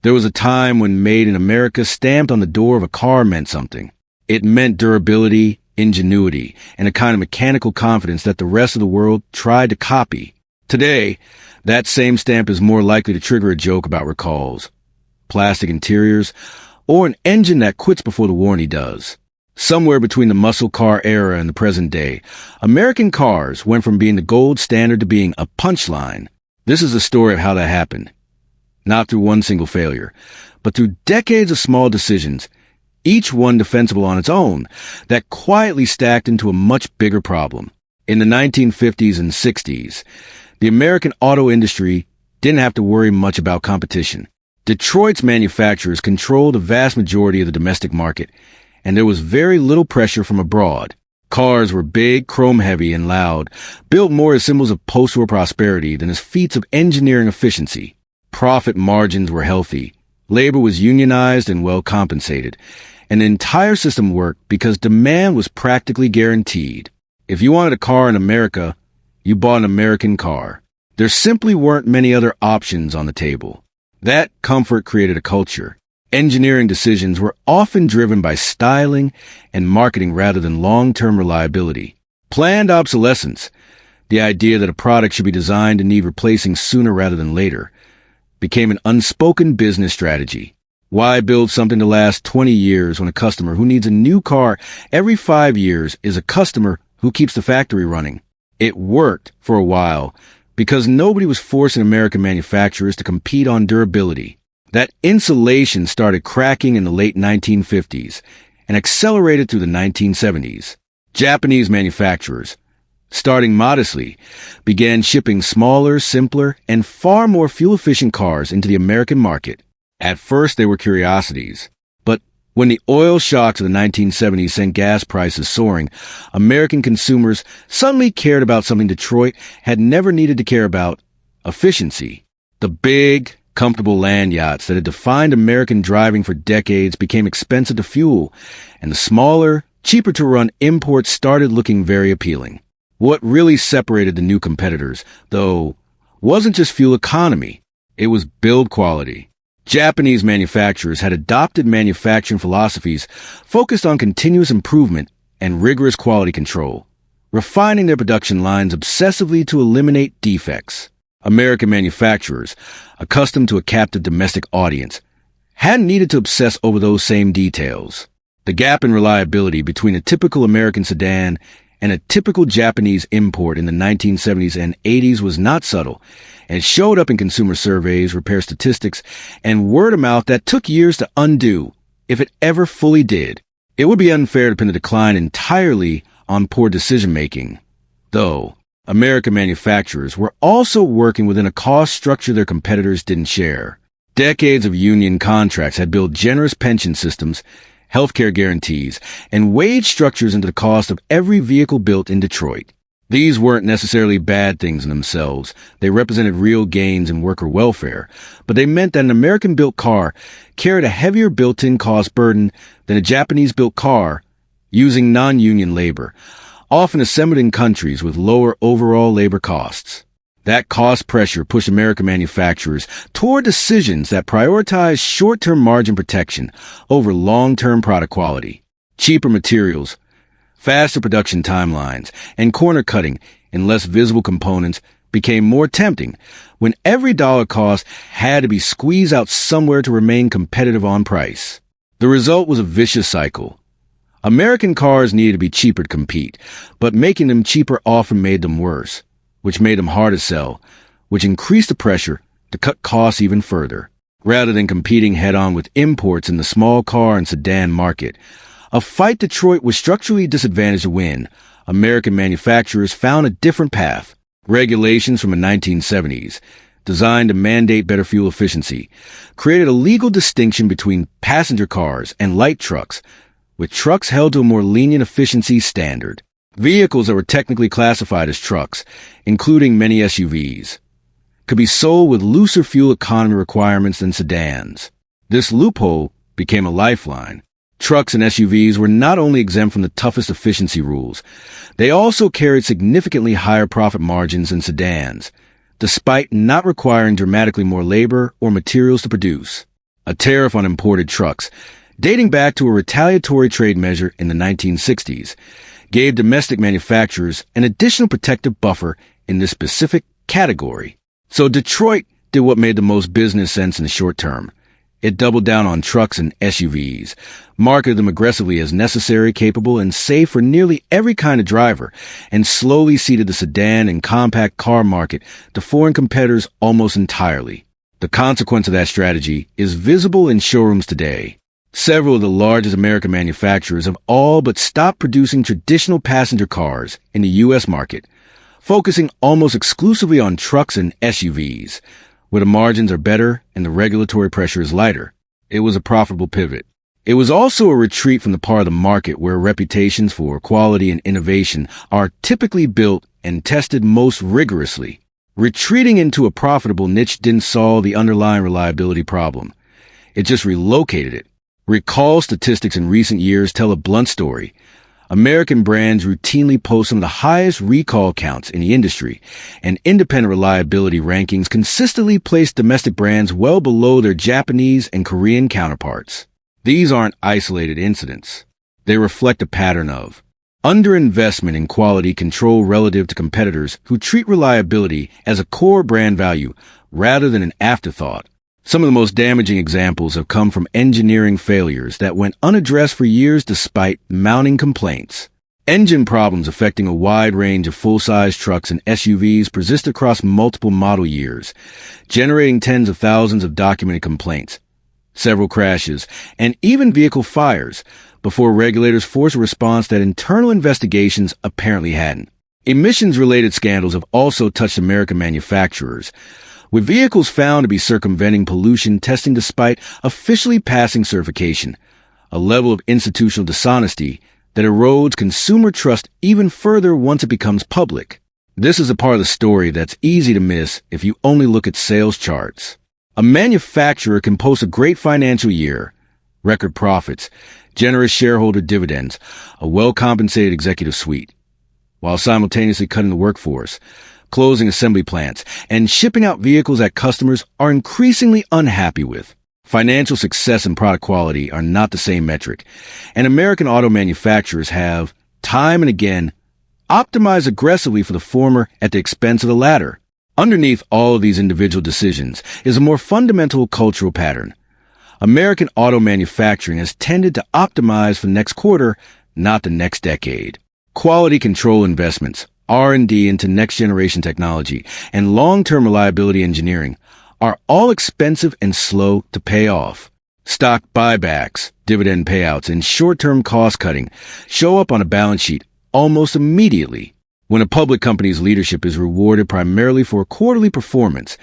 There was a time when made in America stamped on the door of a car meant something. It meant durability, ingenuity, and a kind of mechanical confidence that the rest of the world tried to copy. Today, that same stamp is more likely to trigger a joke about recalls, plastic interiors, or an engine that quits before the warranty does. Somewhere between the muscle car era and the present day, American cars went from being the gold standard to being a punchline. This is the story of how that happened. Not through one single failure, but through decades of small decisions, each one defensible on its own, that quietly stacked into a much bigger problem. In the 1950s and 60s, the American auto industry didn't have to worry much about competition. Detroit's manufacturers controlled the vast majority of the domestic market, and there was very little pressure from abroad. Cars were big, chrome-heavy, and loud, built more as symbols of post-war prosperity than as feats of engineering efficiency. Profit margins were healthy, labor was unionized and well compensated, and the entire system worked because demand was practically guaranteed. If you wanted a car in America, you bought an American car. There simply weren't many other options on the table. That comfort created a culture. Engineering decisions were often driven by styling and marketing rather than long-term reliability. Planned obsolescence, the idea that a product should be designed to need replacing sooner rather than later, became an unspoken business strategy. Why build something to last 20 years when a customer who needs a new car every 5 years is a customer who keeps the factory running? It worked for a while because nobody was forcing American manufacturers to compete on durability. That insulation started cracking in the late 1950s and accelerated through the 1970s. Japanese manufacturers, starting modestly, began shipping smaller, simpler, and far more fuel-efficient cars into the American market. At first, they were curiosities. But when the oil shocks of the 1970s sent gas prices soaring, American consumers suddenly cared about something Detroit had never needed to care about: efficiency. The big, comfortable land yachts that had defined American driving for decades became expensive to fuel, and the smaller, cheaper-to-run imports started looking very appealing. What really separated the new competitors, though, wasn't just fuel economy. It was build quality. Japanese manufacturers had adopted manufacturing philosophies focused on continuous improvement and rigorous quality control, refining their production lines obsessively to eliminate defects. American manufacturers, accustomed to a captive domestic audience, hadn't needed to obsess over those same details. The gap in reliability between a typical American sedan and a typical Japanese import in the 1970s and 80s was not subtle, and it showed up in consumer surveys, repair statistics, and word of mouth that took years to undo, if it ever fully did. It would be unfair to pin the decline entirely on poor decision-making, though American manufacturers were also working within a cost structure their competitors didn't share. Decades of union contracts had built generous pension systems, healthcare guarantees, and wage structures into the cost of every vehicle built in Detroit. These weren't necessarily bad things in themselves. They represented real gains in worker welfare, but they meant that an American-built car carried a heavier built-in cost burden than a Japanese-built car using non-union labor, often assembled in countries with lower overall labor costs. That cost pressure pushed American manufacturers toward decisions that prioritized short-term margin protection over long-term product quality. Cheaper materials, faster production timelines, and corner cutting in less visible components became more tempting when every dollar cost had to be squeezed out somewhere to remain competitive on price. The result was a vicious cycle. American cars needed to be cheaper to compete, but making them cheaper often made them worse, which made them hard to sell, which increased the pressure to cut costs even further. Rather than competing head-on with imports in the small car and sedan market, a fight Detroit was structurally disadvantaged to win, American manufacturers found a different path. Regulations from the 1970s, designed to mandate better fuel efficiency, created a legal distinction between passenger cars and light trucks, with trucks held to a more lenient efficiency standard. Vehicles that were technically classified as trucks, including many SUVs, could be sold with looser fuel economy requirements than sedans. This loophole became a lifeline. Trucks and SUVs were not only exempt from the toughest efficiency rules, they also carried significantly higher profit margins than sedans, despite not requiring dramatically more labor or materials to produce. a tariff on imported trucks, dating back to a retaliatory trade measure in the 1960s, gave domestic manufacturers an additional protective buffer in this specific category. So Detroit did what made the most business sense in the short term. It doubled down on trucks and SUVs, marketed them aggressively as necessary, capable, and safe for nearly every kind of driver, and slowly ceded the sedan and compact car market to foreign competitors almost entirely. The consequence of that strategy is visible in showrooms today. Several of the largest American manufacturers have all but stopped producing traditional passenger cars in the U.S. market, focusing almost exclusively on trucks and SUVs, where the margins are better and the regulatory pressure is lighter. It was a profitable pivot. It was also a retreat from the part of the market where reputations for quality and innovation are typically built and tested most rigorously. Retreating into a profitable niche didn't solve the underlying reliability problem. It just relocated it. Recall statistics in recent years tell a blunt story. American brands routinely post some of the highest recall counts in the industry, and independent reliability rankings consistently place domestic brands well below their Japanese and Korean counterparts. These aren't isolated incidents. They reflect a pattern of underinvestment in quality control relative to competitors who treat reliability as a core brand value rather than an afterthought. Some of the most damaging examples have come from engineering failures that went unaddressed for years despite mounting complaints. Engine problems affecting a wide range of full-size trucks and SUVs persist across multiple model years, generating tens of thousands of documented complaints, several crashes, and even vehicle fires before regulators force a response that internal investigations apparently hadn't. Emissions-related scandals have also touched American manufacturers, with vehicles found to be circumventing pollution testing despite officially passing certification, a level of institutional dishonesty that erodes consumer trust even further once it becomes public. This is a part of the story that's easy to miss if you only look at sales charts. A manufacturer can post a great financial year, record profits, generous shareholder dividends, a well-compensated executive suite, while simultaneously cutting the workforce, closing assembly plants, and shipping out vehicles that customers are increasingly unhappy with. Financial success and product quality are not the same metric, and American auto manufacturers have, time and again, optimized aggressively for the former at the expense of the latter. Underneath all of these individual decisions is a more fundamental cultural pattern. American auto manufacturing has tended to optimize for the next quarter, not the next decade. Quality control investments, R&D into next-generation technology, and long-term reliability engineering are all expensive and slow to pay off. Stock buybacks, dividend payouts, and short-term cost-cutting show up on a balance sheet almost immediately. When a public company's leadership is rewarded primarily for quarterly performance,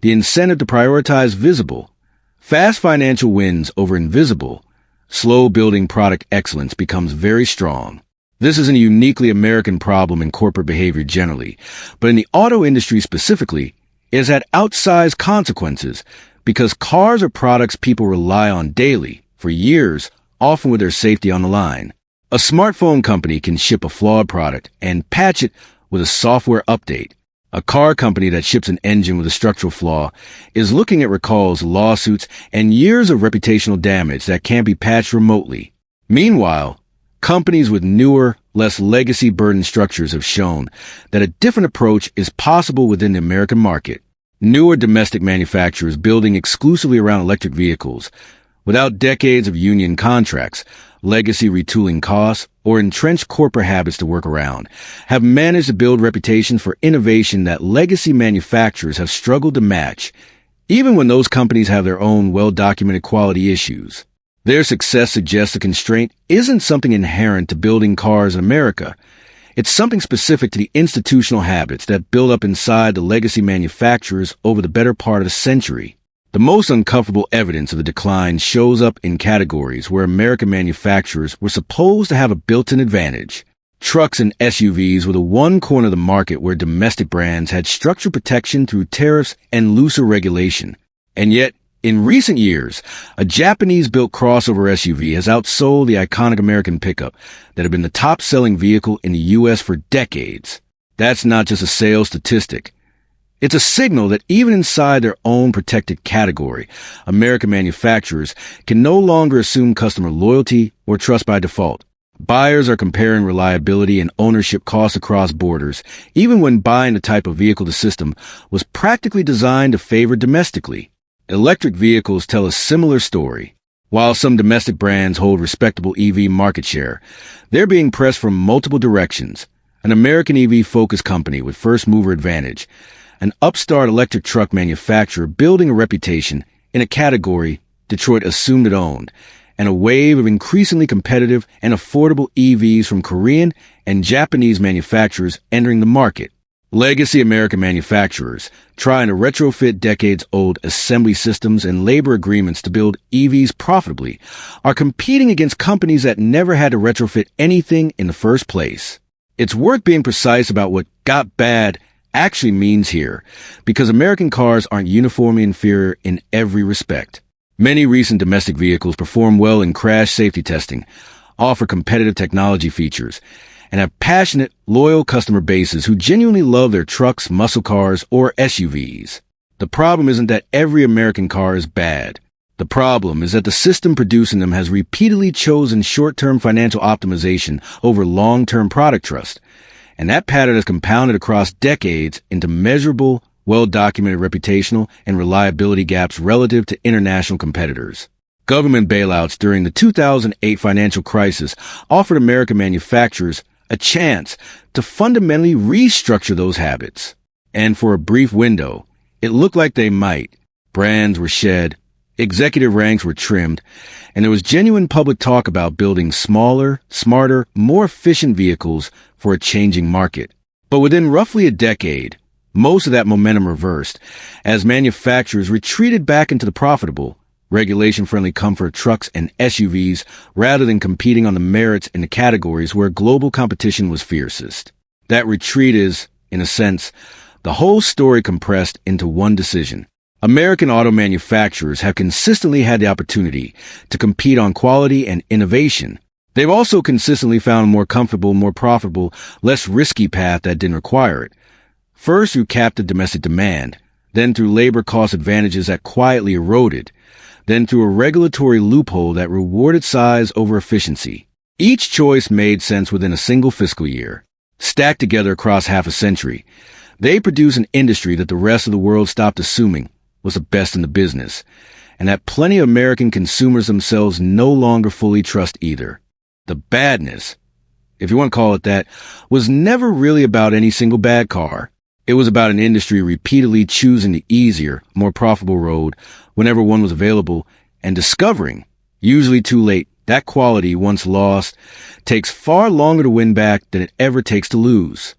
the incentive to prioritize visible, fast financial wins over invisible, slow-building product excellence becomes very strong. This isn't a uniquely American problem in corporate behavior generally, but in the auto industry specifically, it has had outsized consequences because cars are products people rely on daily, for years, often with their safety on the line. A smartphone company can ship a flawed product and patch it with a software update. A car company that ships an engine with a structural flaw is looking at recalls, lawsuits, and years of reputational damage that can't be patched remotely. Meanwhile, companies with newer, less legacy-burdened structures have shown that a different approach is possible within the American market. Newer domestic manufacturers building exclusively around electric vehicles, without decades of union contracts, legacy retooling costs, or entrenched corporate habits to work around, have managed to build reputations for innovation that legacy manufacturers have struggled to match, even when those companies have their own well-documented quality issues. Their success suggests the constraint isn't something inherent to building cars in America. It's something specific to the institutional habits that build up inside the legacy manufacturers over the better part of a century. The most uncomfortable evidence of the decline shows up in categories where American manufacturers were supposed to have a built-in advantage. Trucks and SUVs were the one corner of the market where domestic brands had structured protection through tariffs and looser regulation. And yet, in recent years, a Japanese-built crossover SUV has outsold the iconic American pickup that had been the top-selling vehicle in the U.S. for decades. That's not just a sales statistic. It's a signal that even inside their own protected category, American manufacturers can no longer assume customer loyalty or trust by default. Buyers are comparing reliability and ownership costs across borders, even when buying the type of vehicle the system was practically designed to favor domestically. Electric vehicles tell a similar story. While some domestic brands hold respectable EV market share, they're being pressed from multiple directions. An American EV-focused company with first-mover advantage, an upstart electric truck manufacturer building a reputation in a category Detroit assumed it owned, and a wave of increasingly competitive and affordable EVs from Korean and Japanese manufacturers entering the market. Legacy American manufacturers, trying to retrofit decades-old assembly systems and labor agreements to build EVs profitably, are competing against companies that never had to retrofit anything in the first place. It's worth being precise about what "got bad" actually means here, because American cars aren't uniformly inferior in every respect. Many recent domestic vehicles perform well in crash safety testing, offer competitive technology features, and have passionate, loyal customer bases who genuinely love their trucks, muscle cars, or SUVs. The problem isn't that every American car is bad. The problem is that the system producing them has repeatedly chosen short-term financial optimization over long-term product trust, and that pattern has compounded across decades into measurable, well-documented reputational and reliability gaps relative to international competitors. Government bailouts during the 2008 financial crisis offered American manufacturers a chance to fundamentally restructure those habits. And for a brief window, it looked like they might. Brands were shed, executive ranks were trimmed, and there was genuine public talk about building smaller, smarter, more efficient vehicles for a changing market. But within roughly a decade, most of that momentum reversed as manufacturers retreated back into the profitable, regulation-friendly comfort trucks and SUVs rather than competing on the merits in the categories where global competition was fiercest. That retreat is, in a sense, the whole story compressed into one decision. American auto manufacturers have consistently had the opportunity to compete on quality and innovation. They've also consistently found a more comfortable, more profitable, less risky path that didn't require it. First through captive domestic demand, then through labor cost advantages that quietly eroded, then through a regulatory loophole that rewarded size over efficiency. Each choice made sense within a single fiscal year. Stacked together across half a century, they produce an industry that the rest of the world stopped assuming was the best in the business, and that plenty of American consumers themselves no longer fully trust either. The badness, if you want to call it that, was never really about any single bad car. It was about an industry repeatedly choosing the easier, more profitable road whenever one was available, and discovering, usually too late, that quality, once lost, takes far longer to win back than it ever takes to lose.